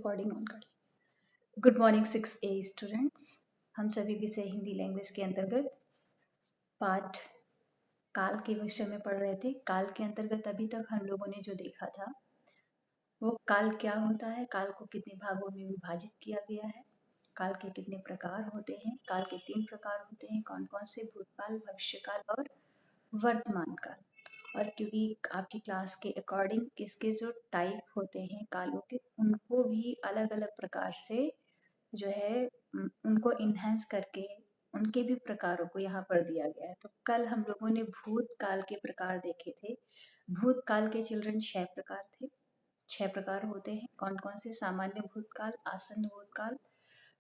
Recording on कर ली। Good morning 6A students. हम सभी विषय हिंदी लैंग्वेज के अंतर्गत पाठ काल के विषय में पढ़ रहे थे। काल के अंतर्गत अभी तक हम लोगों ने जो देखा था वो काल क्या होता है, काल को कितने भागों में विभाजित किया गया है, काल के कितने प्रकार होते हैं। काल के 3 प्रकार होते हैं, कौन कौन से? भूतकाल, भविष्यकाल और वर्तमान काल। और क्योंकि आपकी क्लास के अकॉर्डिंग इसके जो टाइप होते हैं कालों के, उनको भी अलग अलग प्रकार से जो है उनको इन्हेंस करके उनके भी प्रकारों को यहाँ पर दिया गया है। तो कल हम लोगों ने भूतकाल के प्रकार देखे थे। भूतकाल के चिल्ड्रन 6 प्रकार थे। 6 प्रकार होते हैं। कौन कौन से? सामान्य भूतकाल, आसन्न भूतकाल,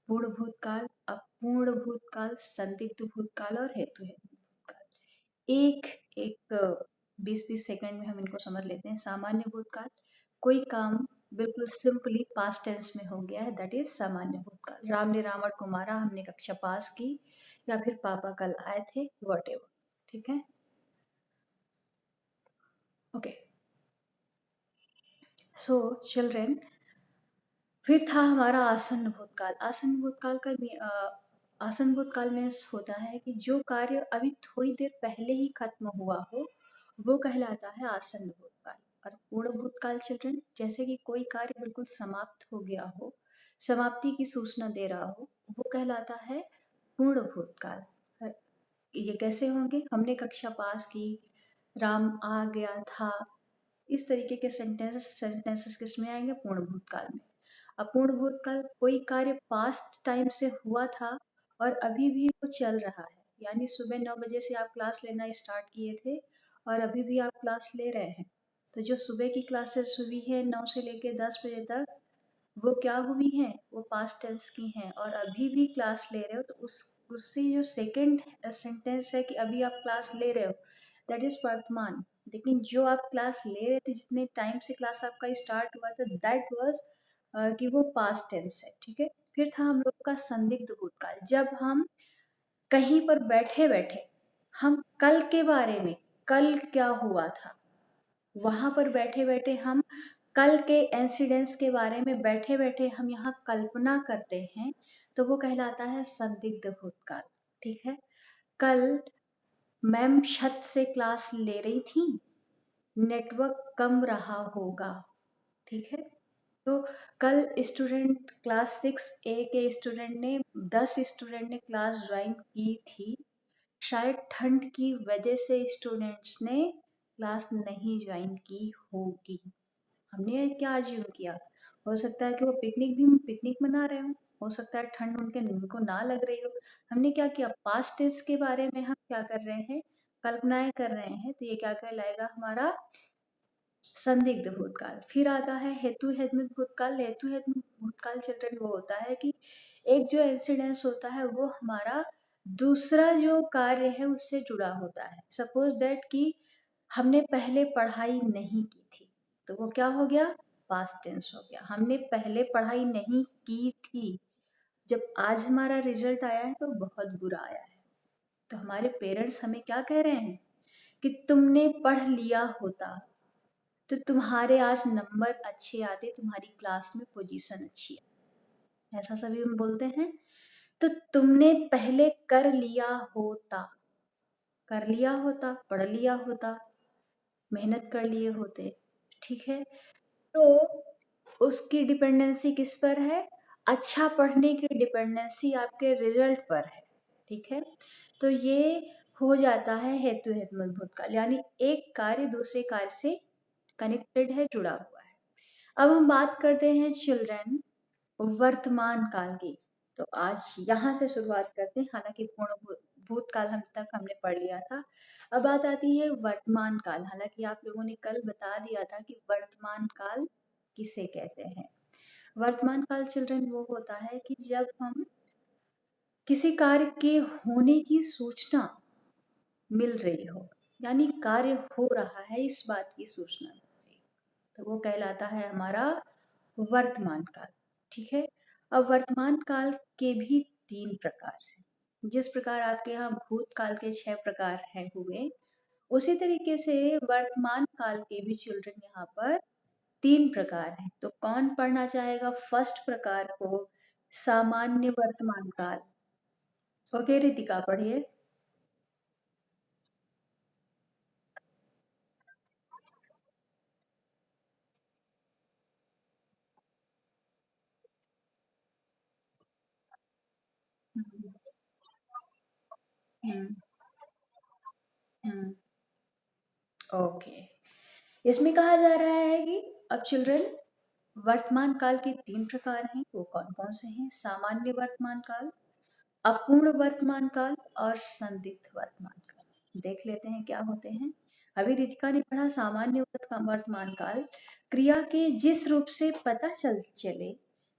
पूर्ण भूतकाल, अपूर्ण भूतकाल, संदिग्ध भूतकाल और हेतु है भूतकाल। एक एक 20-20 सेकंड में हम इनको समझ लेते हैं। सामान्य भूतकाल, कोई काम बिल्कुल सिंपली पास्ट टेंस में हो गया है, दैट इज सामान्य भूतकाल। राम ने रावण को मारा, हमने कक्षा पास की, या फिर पापा कल आए थे, वॉटेवर। ठीक है, ओके। सो चिल्ड्रन, फिर था हमारा आसन्न भूतकाल। आसन्न भूतकाल का आसन्न भूतकाल में होता है कि जो कार्य अभी थोड़ी देर पहले ही खत्म हुआ हो वो कहलाता है आसन्न भूतकाल। और पूर्ण भूतकाल चिल्ड्रन, जैसे कि कोई कार्य बिल्कुल समाप्त हो गया हो, समाप्ति की सूचना दे रहा हो, वो कहलाता है पूर्ण भूतकाल। ये कैसे होंगे? हमने कक्षा पास की, राम आ गया था, इस तरीके के सेंटेंसेस किस में आएंगे? पूर्ण भूतकाल में। अपूर्ण भूतकाल, कोई कार्य पास्ट टाइम से हुआ था और अभी भी वो चल रहा है, यानी सुबह 9 बजे से आप क्लास लेना स्टार्ट किए थे और अभी भी आप क्लास ले रहे हैं। तो जो सुबह की क्लासेस हुई है 9 से लेकर 10 बजे तक, वो क्या हुई हैं? वो पास्ट टेंस की हैं और अभी भी क्लास ले रहे हो। तो उससे जो सेकंड सेंटेंस है कि अभी आप क्लास ले रहे हो, दैट इज वर्तमान। लेकिन जो आप क्लास ले रहे थे, जितने टाइम से क्लास आपका स्टार्ट हुआ था, दैट वाज कि वो पास्ट टेंस है। ठीक है। फिर था हम लोग का संदिग्ध भूतकाल। जब हम कहीं पर बैठे बैठे हम कल के बारे में, कल क्या हुआ था, वहां पर बैठे बैठे हम कल के इंसिडेंट्स के बारे में बैठे बैठे हम यहाँ कल्पना करते हैं, तो वो कहलाता है संदिग्ध भूतकाल। ठीक है। कल मैम छत से क्लास ले रही थी, नेटवर्क कम रहा होगा। ठीक है। तो कल स्टूडेंट क्लास 6A के स्टूडेंट ने 10 स्टूडेंट ने क्लास ज्वाइन की थी, शायद ठंड की वजह से स्टूडेंट्स ने क्लास नहीं ज्वाइन की होगी। हमने क्या अज्यूम किया? हो सकता है कि वो पिकनिक मना रहे हो सकता है ठंड उनको ना लग रही हो। हमने क्या किया? पास्ट टेंस के बारे में हम क्या कर रहे हैं? कल्पनाएं कर रहे हैं। तो ये क्या कहलाएगा? हमारा संदिग्ध भूतकाल। फिर आता है हेतु हेतुमत भूतकाल। हेतु हेतुमत भूतकाल चिल्ड्रन वो होता है कि एक जो इंसिडेंस होता है वो हमारा दूसरा जो कार्य है उससे जुड़ा होता है। सपोज दैट कि हमने पहले पढ़ाई नहीं की थी, तो वो क्या हो गया? पास्ट टेंस हो गया। हमने पहले पढ़ाई नहीं की थी, जब आज हमारा रिजल्ट आया है तो बहुत बुरा आया है। तो हमारे पेरेंट्स हमें क्या कह रहे हैं कि तुमने पढ़ लिया होता तो तुम्हारे आज नंबर अच्छे आते, तुम्हारी क्लास में पोजीशन अच्छी है, ऐसा सभी हम बोलते हैं। तो तुमने पहले कर लिया होता, कर लिया होता, पढ़ लिया होता, मेहनत कर लिए होते। ठीक है। तो उसकी डिपेंडेंसी किस पर है? अच्छा पढ़ने की डिपेंडेंसी आपके रिजल्ट पर है। ठीक है। तो ये हो जाता है हेतु हेतुमत भूतकाल, यानी एक कार्य दूसरे कार्य से कनेक्टेड है, जुड़ा हुआ है। अब हम बात करते हैं चिल्ड्रन वर्तमान काल की। तो आज यहाँ से शुरुआत करते हैं, हालांकि पूर्ण भूतकाल हम तक हमने पढ़ लिया था। अब बात आती है वर्तमान काल। हालांकि आप लोगों ने कल बता दिया था कि वर्तमान काल किसे कहते हैं। वर्तमान काल चिल्ड्रन वो होता है कि जब हम किसी कार्य के होने की सूचना मिल रही हो, यानी कार्य हो रहा है इस बात की सूचना मिल रही, तो वो कहलाता है हमारा वर्तमान काल। ठीक है। अब वर्तमान काल के भी 3 प्रकार हैं। जिस प्रकार आपके यहाँ भूतकाल के 6 प्रकार हैं हुए, उसी तरीके से वर्तमान काल के भी चिल्ड्रन यहाँ पर तीन प्रकार हैं, तो कौन पढ़ना चाहेगा फर्स्ट प्रकार को, सामान्य वर्तमान काल। ओके रितिका पढ़िए। हम्म। हम्म। हम्म। ओके, इसमें कहा जा रहा है कि अब चिल्ड्रन, वर्तमान काल के तीन प्रकार हैं, वो कौन कौन से हैं? सामान्य वर्तमान काल, अपूर्ण वर्तमान काल और संदिग्ध वर्तमान काल। देख लेते हैं क्या होते हैं। अभी रितिका ने पढ़ा सामान्य वर्तमान काल, क्रिया के जिस रूप से पता चले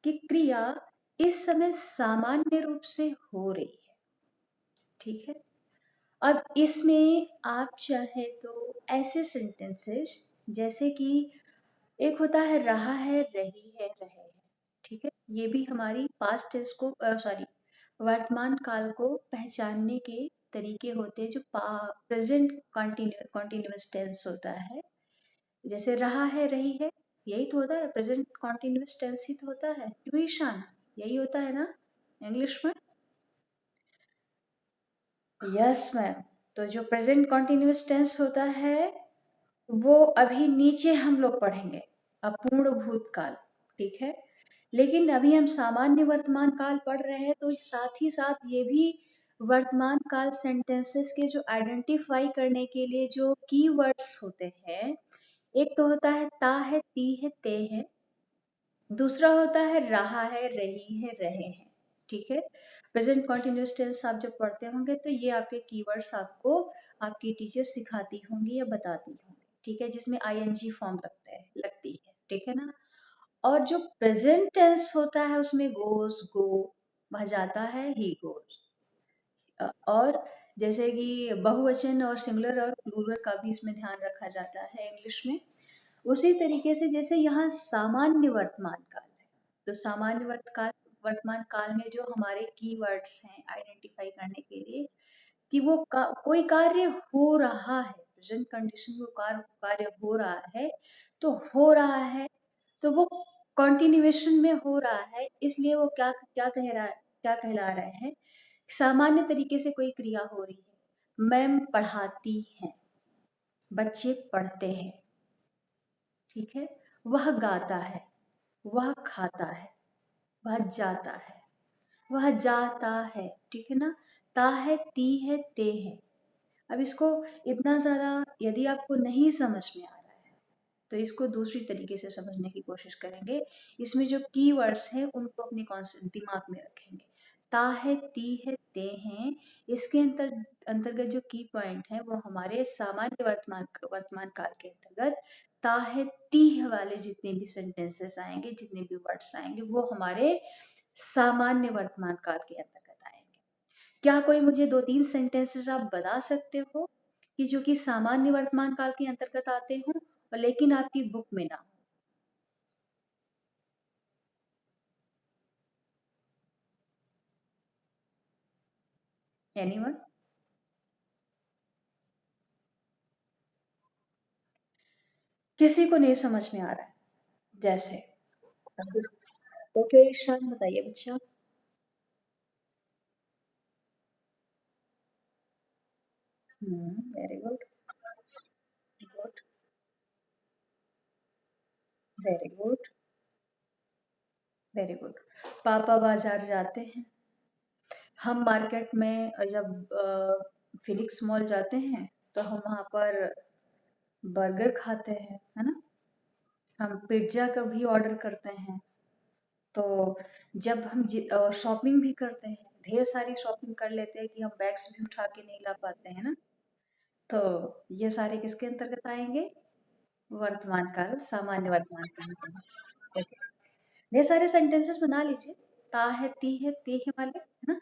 कि क्रिया इस समय सामान्य रूप से हो रही है। ठीक है, अब इसमें आप चाहे तो ऐसे सेंटेंसेस, जैसे कि एक होता है रहा है, रही है, रहे हैं। ठीक है, ये भी हमारी पास्ट टेंस को, सॉरी, वर्तमान काल को पहचानने के तरीके होते हैं, जो प्रेजेंट कॉन्टिन्यूअस टेंस होता है। जैसे रहा है, रही है, यही तो होता है, प्रेजेंट कॉन्टिन्यूअस टेंस ही तो होता है, क्यों ईशान? यही होता है ना इंग्लिश में? Yes ma'am. तो जो प्रेजेंट कॉन्टिन्यूअस टेंस होता है वो अभी नीचे हम लोग पढ़ेंगे, अपूर्ण भूतकाल। ठीक है, लेकिन अभी हम सामान्य वर्तमान काल पढ़ रहे हैं, तो साथ ही साथ ये भी वर्तमान काल सेंटेंसेस के जो आइडेंटिफाई करने के लिए जो कीवर्ड्स होते हैं, एक तो होता है ता है, ती है, ते है। दूसरा होता है रहा है, रही है, रहे हैं। ठीक है, प्रेजेंट कॉन्टिन्यूअस टेंस आप जब पढ़ते होंगे तो ये आपके कीवर्ड्स आपको आपकी टीचर सिखाती होंगी या बताती होंगी। ठीक है, जिसमें आईएनजी फॉर्म लगती है। ठीक है ना? और जो प्रेजेंट टेंस होता है उसमें गोज, गो, वह जाता है, ही गोज। और जैसे कि बहुवचन और सिंगुलर और प्लूरल का भी इसमें ध्यान रखा जाता है इंग्लिश में। उसी तरीके से जैसे यहाँ सामान्य वर्तमान काल है, तो सामान्य वर्तमान काल में जो हमारे कीवर्ड्स हैं आइडेंटिफाई करने के लिए कि वो कोई कार्य हो रहा है, प्रेजेंट कंडीशन में कार्य हो रहा है, तो हो रहा है, तो वो कंटिन्यूएशन में हो रहा है, इसलिए वो क्या क्या कह रहा है, क्या कहला रहे हैं? सामान्य तरीके से कोई क्रिया हो रही है, मैम पढ़ाती हैं, बच्चे पढ़ते हैं। ठीक है, वह गाता है, वह खाता है, वह जाता है, वह जाता है। ठीक है ना? ता है, ती है, ते है। अब इसको इतना ज़्यादा यदि आपको नहीं समझ में आ रहा है तो इसको दूसरी तरीके से समझने की कोशिश करेंगे। इसमें जो कीवर्ड्स हैं उनको अपने दिमाग में रखेंगे। ता है, ती है, ते हैं, इसके अंतर्गत जो की पॉइंट है वो हमारे सामान्य वर्तमान काल के अंतर्गत ता है, ती है वाले जितने भी सेंटेंसेस आएंगे, जितने भी वर्ड्स आएंगे, वो हमारे सामान्य वर्तमान काल के अंतर्गत आएंगे। क्या कोई मुझे दो तीन सेंटेंसेस आप बता सकते हो कि जो कि सामान्य वर्तमान काल के अंतर्गत आते हों और लेकिन आपकी बुक में ना हो? एनीवन? किसी को नहीं समझ में आ रहा है? जैसे ओके ईशान बताइए बच्चा। Very good. Good. Very good. Very good. पापा बाजार जाते हैं। हम मार्केट में जब फिनिक्स मॉल जाते हैं तो हम वहाँ पर बर्गर खाते हैं, है ना? हम पिज्ज़ा का भी ऑर्डर करते हैं। तो जब हम शॉपिंग भी करते हैं, ढेर सारी शॉपिंग कर लेते हैं कि हम बैग्स भी उठा के नहीं ला पाते हैं ना, तो ये सारे किसके अंतर्गत आएंगे? वर्तमान काल, सामान्य वर्तमान काल के। ओके, ढेर सारे सेंटेंसेस बना लीजिए, ता है, ती है, ते है वाले, है ना?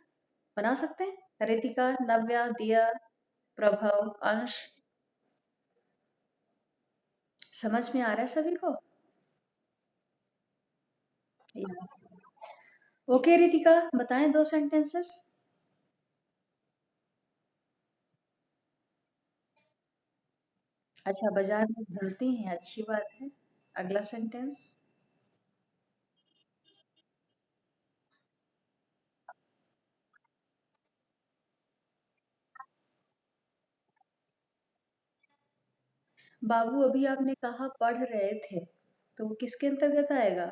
बना सकते हैं। रितिका, नव्या, दिया, प्रभव, अंश, समझ में आ रहा है सभी को? यस। ओके रितिका, बताएं दो सेंटेंसेस। अच्छा, बाजार में घूमती हैं, अच्छी बात है। अगला सेंटेंस। बाबू अभी आपने कहा पढ़ रहे थे, तो वो किसके अंतर्गत आएगा?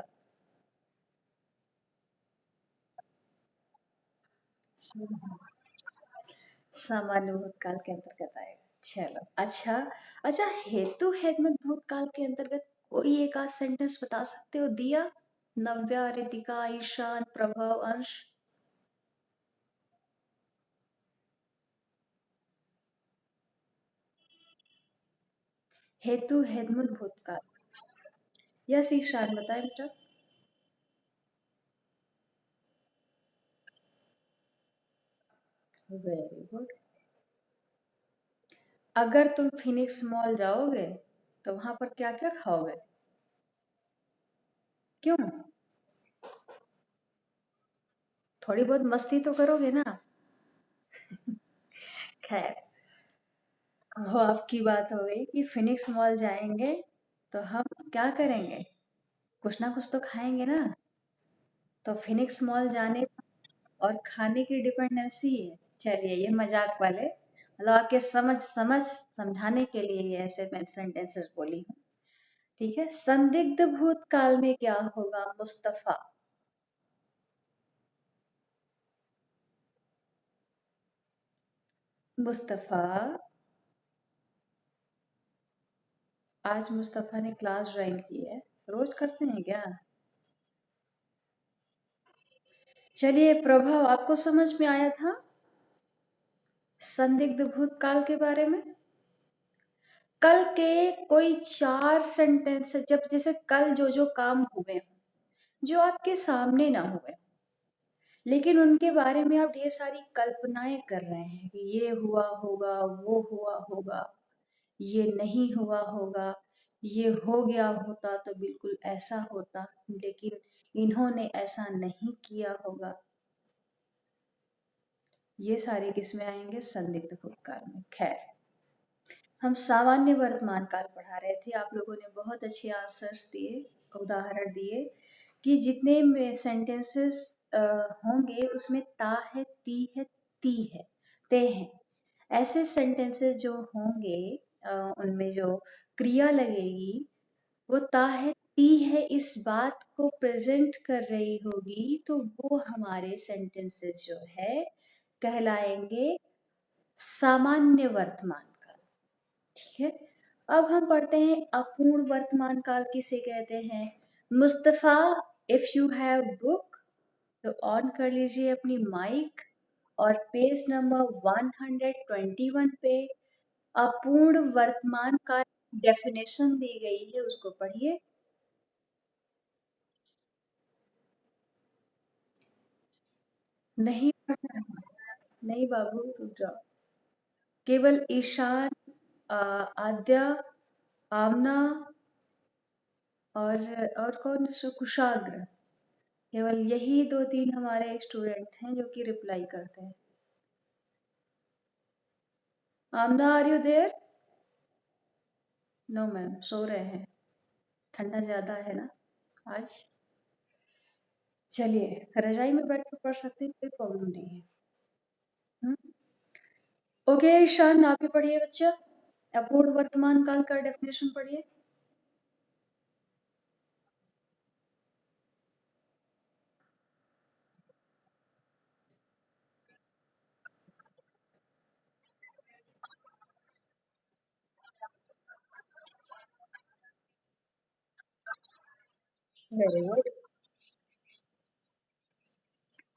सामान्य भूतकाल के अंतर्गत आएगा। चलो अच्छा। अच्छा, हेतु हेतमत भूतकाल के अंतर्गत कोई एक आध सेंटेंस बता सकते हो? दिया, नव्या, रितिका, ईशान, प्रभव, अंश। हेतु हेतमत भूतकाल। यस ईशान, बताए बेटा। Very good. अगर तुम फिनिक्स मॉल जाओगे तो वहां पर क्या क्या खाओगे? क्यों? थोड़ी बहुत मस्ती तो करोगे ना? खैर, वो आपकी बात हो गई कि फिनिक्स मॉल जाएंगे तो हम क्या करेंगे? कुछ ना कुछ तो खाएंगे ना। तो फिनिक्स मॉल जाने और खाने की डिपेंडेंसी है। चलिए, ये मजाक वाले, मतलब आपके समझ समझाने के लिए ये ऐसे मैं सेंटेंसेस बोली हूँ। ठीक है, संदिग्ध भूतकाल में क्या होगा? मुस्तफा। मुस्तफा, आज मुस्तफा ने क्लास ज्वाइन की है। रोज करते हैं क्या? चलिए प्रभा, आपको समझ में आया था संदिग्ध भूतकाल के बारे में? कल के कोई चार सेंटेंस, जब जैसे कल जो जो काम हुए हों, जो आपके सामने ना हुए, लेकिन उनके बारे में आप ढेर सारी कल्पनाएं कर रहे हैं कि ये हुआ होगा, वो हुआ होगा, ये नहीं हुआ होगा, ये हो गया होता तो बिल्कुल ऐसा होता, लेकिन इन्होंने ऐसा नहीं किया होगा। ये सारे किसमें आएंगे? संदिग्ध भूतकाल में। खैर, हम सामान्य वर्तमान काल पढ़ा रहे थे। आप लोगों ने बहुत अच्छे आंसर्स दिए, उदाहरण दिए कि जितने में सेंटेंसेस होंगे उसमें ता है, ती है, ती है, ते हैं। ऐसे सेंटेंसेस जो होंगे, उनमें जो क्रिया लगेगी वो ता है, ती है, इस बात को प्रेजेंट कर रही होगी, तो वो हमारे सेंटेंसेस जो है कहलाएंगे सामान्य वर्तमान काल। ठीक है। अब हम पढ़ते हैं अपूर्ण वर्तमान काल किसे कहते हैं। Mustafa, if you have book तो ऑन कर लीजिए अपनी माइक और पेज नंबर 121 पे अपूर्ण वर्तमान काल डेफिनेशन दी गई है, उसको पढ़िए। नहीं पढ़ना है? नहीं बाबू, रुक जाओ। केवल ईशान, आद्या, आमना और कौन कुशाग्र, केवल यही दो तीन हमारे स्टूडेंट हैं जो कि रिप्लाई करते हैं। Amna, are you there? No ma'am, सो रहे हैं। ठंडा ज्यादा है ना आज। चलिए, रजाई में बैठ कर पढ़ सकते हैं, कोई प्रॉब्लम नहीं है। हम्म। ओके ईशान, आप ही पढ़िए बच्चा। अपूर्ण वर्तमान काल का डेफिनेशन पढ़िए। Very good.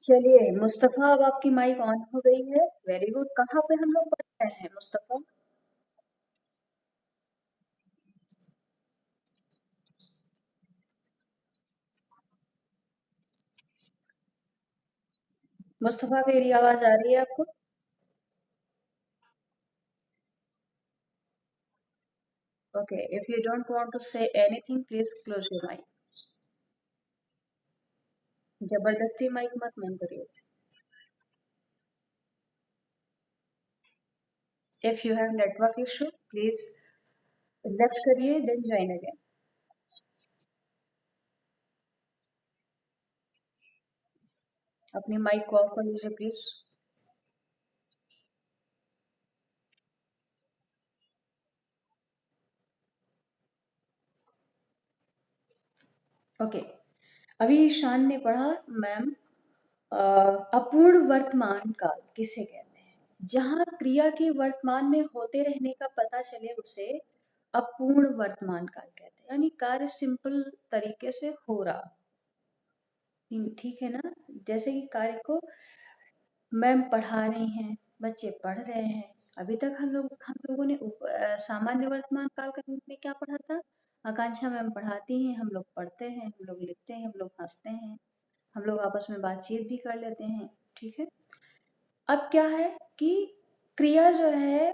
चलिए मुस्तफा, अब आपकी माइक ऑन हो गई है। Very good. कहाँ पे हम लोग पढ़ रहे हैं मुस्तफा? मुस्तफा, मेरी आवाज आ रही है आपको? Okay, if you don't want to say anything please close your mic. जबरदस्ती माइक मत बंद करिए। If you have network issue please left करिए, देन ज्वाइन अगेन। अपनी माइक को ऑफ कर लीजिए प्लीज। ओके, अभी ईशान ने पढ़ा मैम, अ, अपूर्ण वर्तमान काल किसे कहते हैं? जहाँ क्रिया के वर्तमान में होते रहने का पता चले उसे अपूर्ण वर्तमान काल कहते हैं, यानी कार्य सिंपल तरीके से हो रहा। ठीक है ना? जैसे कि कार्य को मैम पढ़ा रही हैं, बच्चे पढ़ रहे हैं। अभी तक हम लोगों ने सामान्य वर्तमान काल के रूप में क्या पढ़ा था? आकांक्षा मैम पढ़ाती हैं, हम लोग पढ़ते हैं, हम लोग लिखते हैं, हम लोग हंसते हैं, हम लोग आपस में बातचीत भी कर लेते हैं। ठीक है। अब क्या है कि क्रिया जो है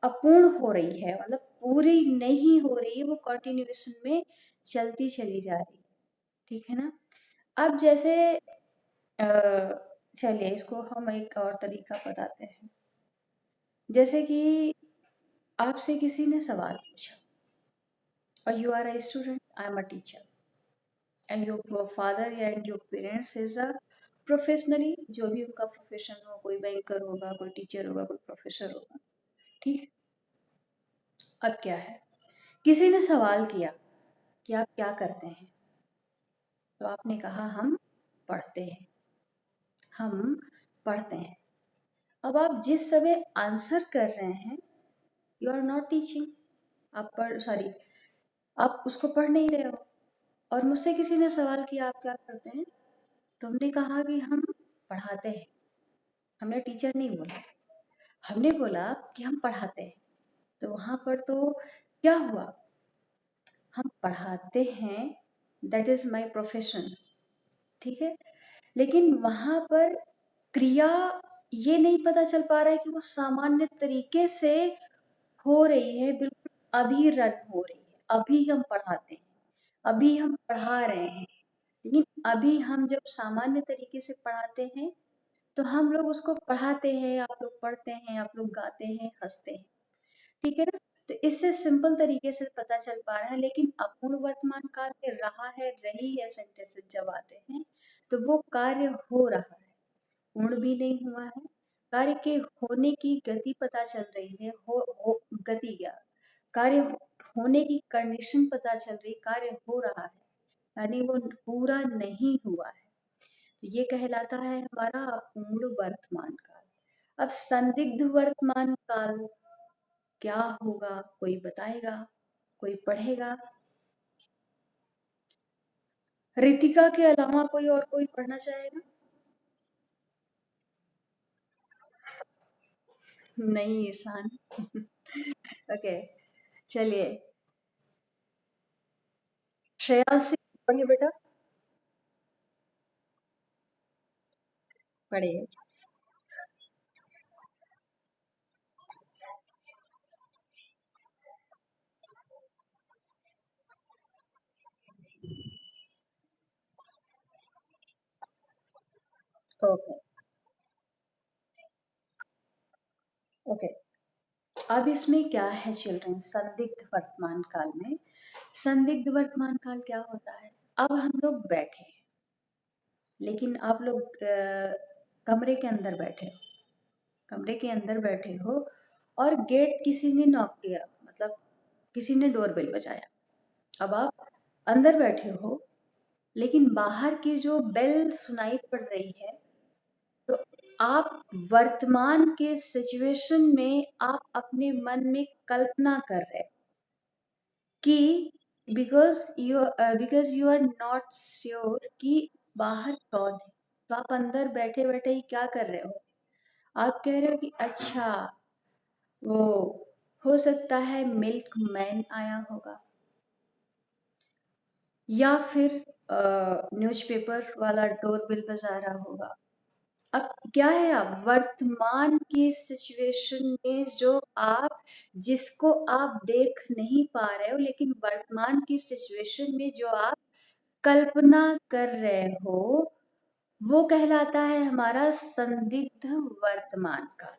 अपूर्ण हो रही है, मतलब पूरी नहीं हो रही है, वो कंटिन्यूएशन में चलती चली जा रही है। ठीक है ना? अब जैसे चलिए इसको हम एक और तरीका बताते हैं। जैसे कि आपसे किसी ने सवाल पूछा और you are a student, I am a teacher, and your father and your parents is a professionally, जो भी उनका प्रोफेशन हो, कोई बैंकर होगा, कोई टीचर होगा, कोई प्रोफेसर होगा। ठीक। अब क्या है, किसी ने सवाल किया कि आप क्या करते हैं, तो आपने कहा हम पढ़ते हैं, हम पढ़ते हैं। अब आप जिस समय आंसर कर रहे हैं, यू आर नॉट टीचिंग, आप पढ़ सॉरी आप उसको पढ़ नहीं रहे हो। और मुझसे किसी ने सवाल किया आप क्या करते हैं, तो हमने कहा कि हम पढ़ाते हैं। हमने टीचर नहीं बोला, हमने बोला कि हम पढ़ाते हैं। तो वहाँ पर तो क्या हुआ, हम पढ़ाते हैं, दैट इज माय प्रोफेशन। ठीक है। लेकिन वहाँ पर क्रिया ये नहीं पता चल पा रहा है कि वो सामान्य तरीके से हो रही है, बिल्कुल अभी रन हो रही है, अभी हम पढ़ाते हैं, अभी हम पढ़ा रहे हैं। लेकिन अभी हम जब सामान्य तरीके से पढ़ाते हैं तो हम लोग उसको पढ़ाते हैं, आप लोग पढ़ते हैं, आप लोग गाते हैं, हंसते हैं। ठीक है ना? तो इससे सिंपल तरीके से पता चल पा रहा है। लेकिन अपूर्ण वर्तमान काल में रहा है, रही है सेंटेंसेस जब आते हैं तो वो कार्य हो रहा है, पूर्ण भी नहीं हुआ है। कार्य के होने की गति पता चल रही है, हो गति क्या, कार्य होने की कंडीशन पता चल रही, कार्य हो रहा है, यानी वो पूरा नहीं हुआ है। तो ये कहलाता है हमारा अपूर्ण वर्तमान काल। अब संदिग्ध वर्तमान काल क्या होगा, कोई बताएगा, कोई पढ़ेगा? रितिका के अलावा कोई और कोई पढ़ना चाहेगा? नहीं ईशान। ओके, चलिए श्रेयांशी पढ़िए बेटा, पढ़िए। ओके। ओके, अब इसमें क्या है चिल्ड्रन, संदिग्ध वर्तमान काल में, संदिग्ध वर्तमान काल क्या होता है? अब हम लोग बैठे हैं, लेकिन आप लोग कमरे के अंदर बैठे हो, कमरे के अंदर बैठे हो और गेट किसी ने नॉक किया, मतलब किसी ने डोरबेल बजाया। अब आप अंदर बैठे हो, लेकिन बाहर की जो बेल सुनाई पड़ रही है, तो आप वर्तमान के सिचुएशन में आप अपने मन में कल्पना कर रहे हो कि because you are not sure कि बाहर कौन है, तो आप अंदर बैठे बैठे ही क्या कर रहे हो, आप कह रहे हो कि अच्छा वो हो सकता है मिल्क मैन आया होगा, या फिर न्यूज़पेपर वाला डोरबेल बजा रहा होगा। अब क्या है, आप वर्तमान की सिचुएशन में जो आप जिसको आप देख नहीं पा रहे हो, लेकिन वर्तमान की सिचुएशन में जो आप कल्पना कर रहे हो, वो कहलाता है हमारा संदिग्ध वर्तमान काल।